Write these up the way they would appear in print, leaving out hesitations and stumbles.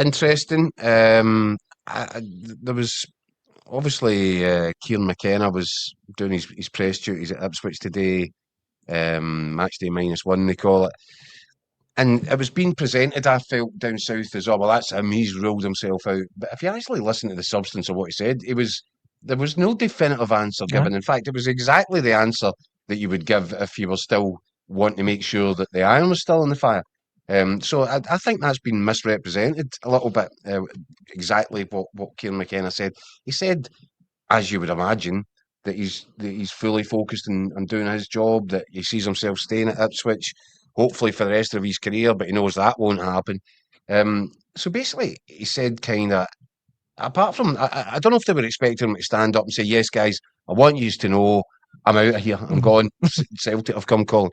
interesting. There was obviously Kieran McKenna was doing his press duties at Ipswich today. Match day -1 they call it, and it was being presented. I felt down south as well. Well, that's him. He's ruled himself out. But if you actually listen to the substance of what he said, there was no definitive answer Yeah. given. In fact, it was exactly the answer that you would give if you were still wanting to make sure that the iron was still in the fire. So I think that's been misrepresented a little bit. Exactly what Kieran McKenna said. He said, as you would imagine, that he's fully focused on doing his job. That he sees himself staying at Ipswich, hopefully for the rest of his career. But he knows that won't happen. So basically, he said kind of. Apart from, I don't know if they were expecting him to stand up and say, "Yes, guys, I want you to know I'm out of here. I'm gone. Celtic have come calling."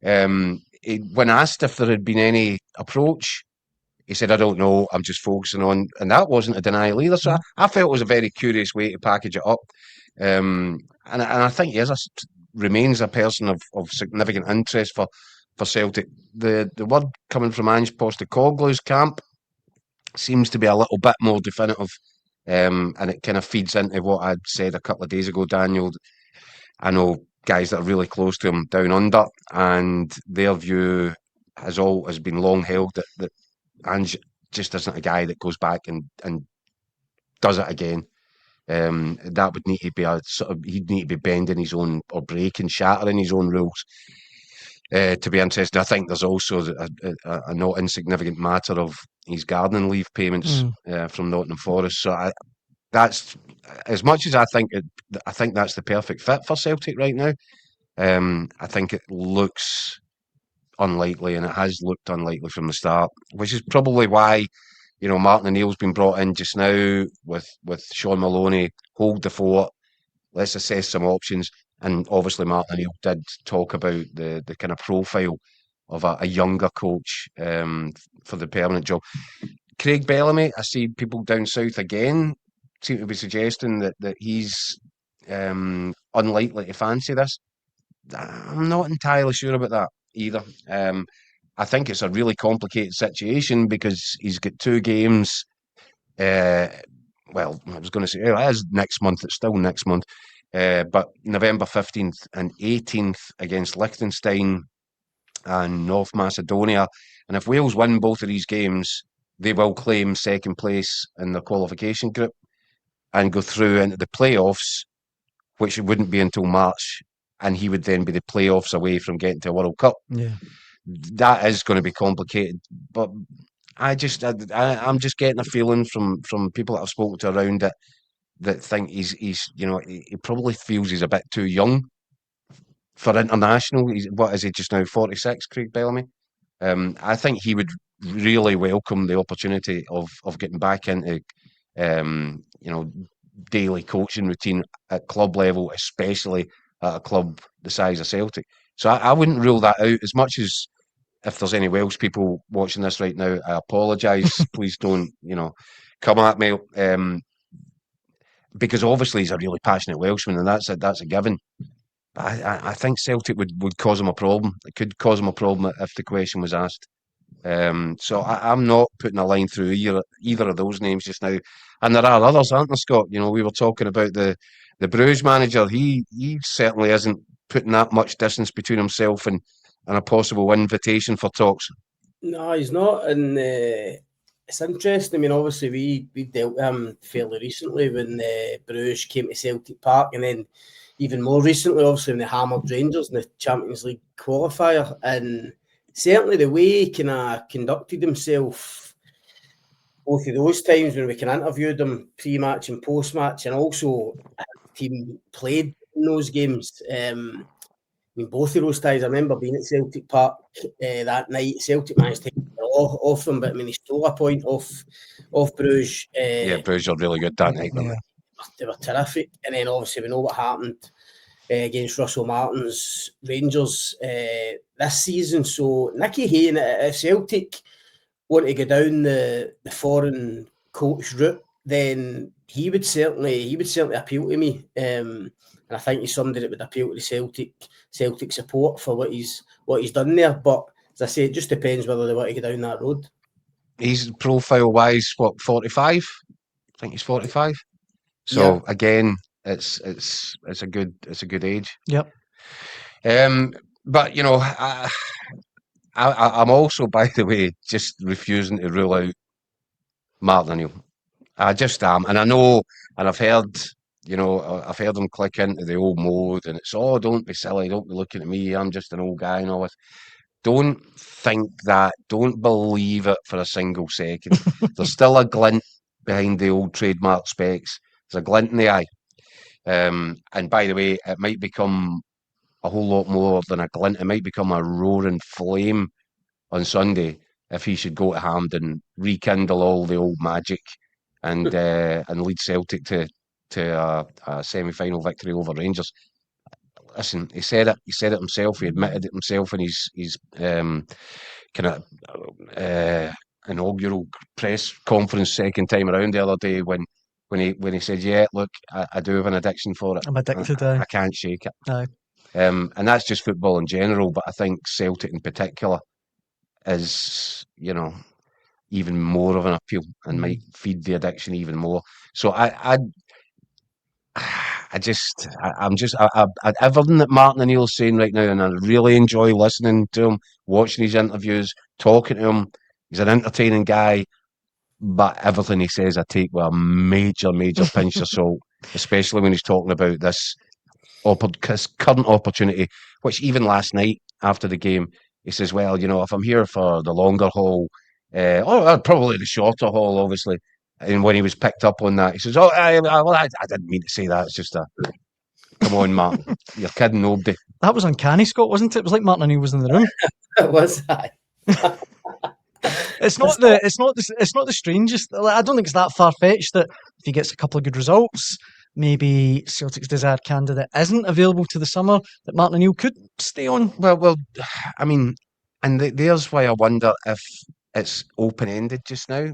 When asked if there had been any approach, he said, "I don't know. I'm just focusing on," and that wasn't a denial either. So I felt it was a very curious way to package it up. And I think he remains a person of significant interest for Celtic. The word coming from Ange Postecoglou's camp seems to be a little bit more definitive, and it kind of feeds into what I'd said a couple of days ago, Daniel. I know guys that are really close to him down under, and their view has been long held that Ange just isn't a guy that goes back and does it again. That would need to be a sort of he'd need to be bending his own or breaking, shattering his own rules to be interested. I think there's also a not insignificant matter of his gardening leave payments from Nottingham Forest. So that's as much as I think that's the perfect fit for Celtic right now. I think it looks unlikely, and it has looked unlikely from the start, which is probably why Martin O'Neill's been brought in just now with Sean Maloney. Hold the fort. Let's assess some options. And obviously, Martin O'Neill did talk about the kind of profile of a younger coach for the permanent job. Craig Bellamy, I see people down south again seem to be suggesting that he's unlikely to fancy this. I'm not entirely sure about that either. I think it's a really complicated situation because he's got 2 games. Well, I was going to say it is next month. It's still next month, but November 15th and 18th against Liechtenstein and North Macedonia. And if Wales win both of these games, they will claim second place in the qualification group and go through into the playoffs, which wouldn't be until March. And he would then be the playoffs away from getting to a World Cup. Yeah. That is going to be complicated. But I'm just getting a feeling from people that I've spoken to around it that think he's he probably feels he's a bit too young for international. What is he just now, 46, Craig Bellamy? I think he would really welcome the opportunity of getting back into daily coaching routine at club level, especially at a club the size of Celtic. So I wouldn't rule that out. As much as if there's any Welsh people watching this right now, I apologise. Please don't come at me. Because obviously he's a really passionate Welshman, and that's a given. I think Celtic would cause him a problem. It could cause him a problem if the question was asked. So I'm not putting a line through either of those names just now. And there are others, aren't there, Scott? We were talking about the Bruges manager. He certainly isn't putting that much distance between himself and a possible invitation for talks. No, he's not. And it's interesting. I mean, obviously, we dealt with him fairly recently when Bruges came to Celtic Park, and then even more recently, obviously, when they hammered Rangers in the Champions League qualifier. And certainly the way he kind of conducted himself both of those times when we can interviewed him pre-match and post-match, and also how the team played in those games. I mean, both of those times, I remember being at Celtic Park that night. Celtic managed to take it off them, but I mean, he stole a point off Bruges. Bruges are really good that night. Yeah. They were terrific. And then obviously we know what happened against Russell Martin's Rangers this season. So Nicky Hayne at Celtic want to go down the foreign coach route, then he would certainly appeal to me. And I think he's somebody that would appeal to the Celtic support for what he's done there. But as I say, it just depends whether they want to go down that road. he's profile-wise, what, 45? I think he's 45. So Yeah. again, it's a good age. Yep. But you know, I'm also, by the way, just refusing to rule out Martin O'Neill. I just am, and I know, and I've heard, I've heard him click into the old mode, and it's, oh, don't be silly, don't be looking at me, I'm just an old guy and all this. Don't think that. Don't believe it for a single second. There's still a glint behind the old trademark specs. There's a glint in the eye. And by the way, it might become a whole lot more than a glint. It might become a roaring flame on Sunday if he should go to Hampden, rekindle all the old magic, and lead Celtic to a semi-final victory over Rangers. Listen, he said it. He said it himself. He admitted it himself in his kind of inaugural press conference second time around the other day when he said, "Yeah, look, I do have an addiction for it. I'm addicted. I can't shake it." Aye. And that's just football in general, but I think Celtic in particular is, even more of an appeal and might feed the addiction even more. So I'm just everything that Martin O'Neill's saying right now, and I really enjoy listening to him, watching his interviews, talking to him. He's an entertaining guy, but everything he says I take with a major, major pinch of salt, especially when he's talking about this current opportunity, which even last night after the game, he says, well, if I'm here for the longer haul, or probably the shorter haul, obviously. And when he was picked up on that, he says, I didn't mean to say that. It's just come on, Martin. You're kidding nobody. That was uncanny, Scott, wasn't it? It was like Martin O'Neill was in the room. It was that. It's not the strangest. I don't think it's that far fetched that if he gets a couple of good results, maybe Celtic's desired candidate isn't available to the summer, that Martin O'Neill could stay on. Well, I mean, and there's why I wonder if it's open-ended just now,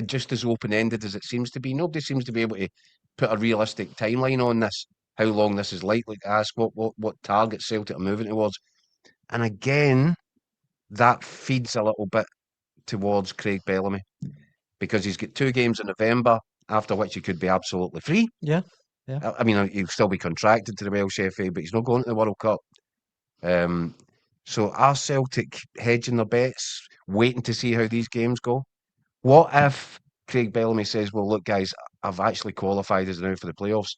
just as open-ended as it seems to be. Nobody seems to be able to put a realistic timeline on this, how long this is likely to ask, what target Celtic are moving towards. And again, that feeds a little bit towards Craig Bellamy, because he's got 2 games in November, after which he could be absolutely free. Yeah. I mean, he'll still be contracted to the Welsh FA, but he's not going to the World Cup. So are Celtic hedging their bets, waiting to see how these games go? What if Craig Bellamy says, well, look, guys, I've actually qualified as now for the playoffs.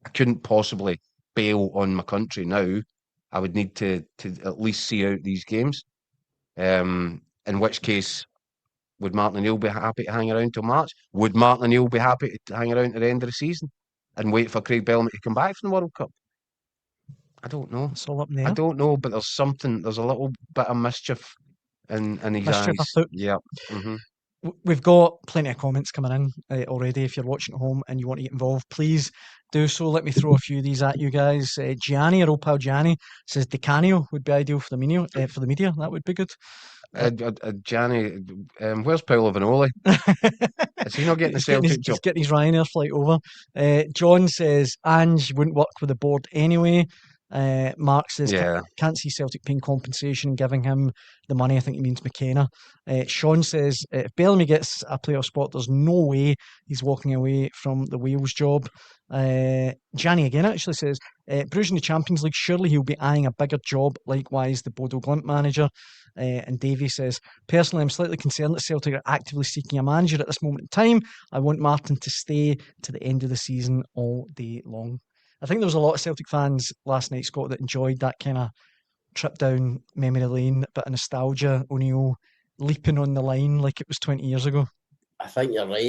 I couldn't possibly bail on my country now. I would need to at least see out these games. In which case, would Martin O'Neill be happy to hang around till March? Would Martin O'Neill be happy to hang around at the end of the season and wait for Craig Bellamy to come back from the World Cup? I don't know. It's all up in the air. I don't know, but there's a little bit of mischief in his Mischief eyes. afoot. Yeah. Mm-hmm. We've got plenty of comments coming in already. If you're watching at home and you want to get involved, please do so. Let me throw a few of these at you guys. Gianni, our old pal Gianni, says Decanio would be ideal for the media. That would be good. Gianni, where's Paolo Vanoli? Is he not getting the Celtic job? He's getting his Ryanair flight over. John says Ange wouldn't work with the board anyway. Mark says, can't see Celtic paying compensation and giving him the money. I think he means McKenna. Sean says, if Bellamy gets a playoff spot, there's no way he's walking away from the Wales job. Gianni again actually says, Bruges in the Champions League, surely he'll be eyeing a bigger job, likewise the Bodo Glimt manager. And Davey says, personally, I'm slightly concerned that Celtic are actively seeking a manager at this moment in time. I want Martin to stay to the end of the season all day long. I think there was a lot of Celtic fans last night, Scott, that enjoyed that kind of trip down memory lane, a bit of nostalgia, O'Neill leaping on the line like it was 20 years ago. I think you're right.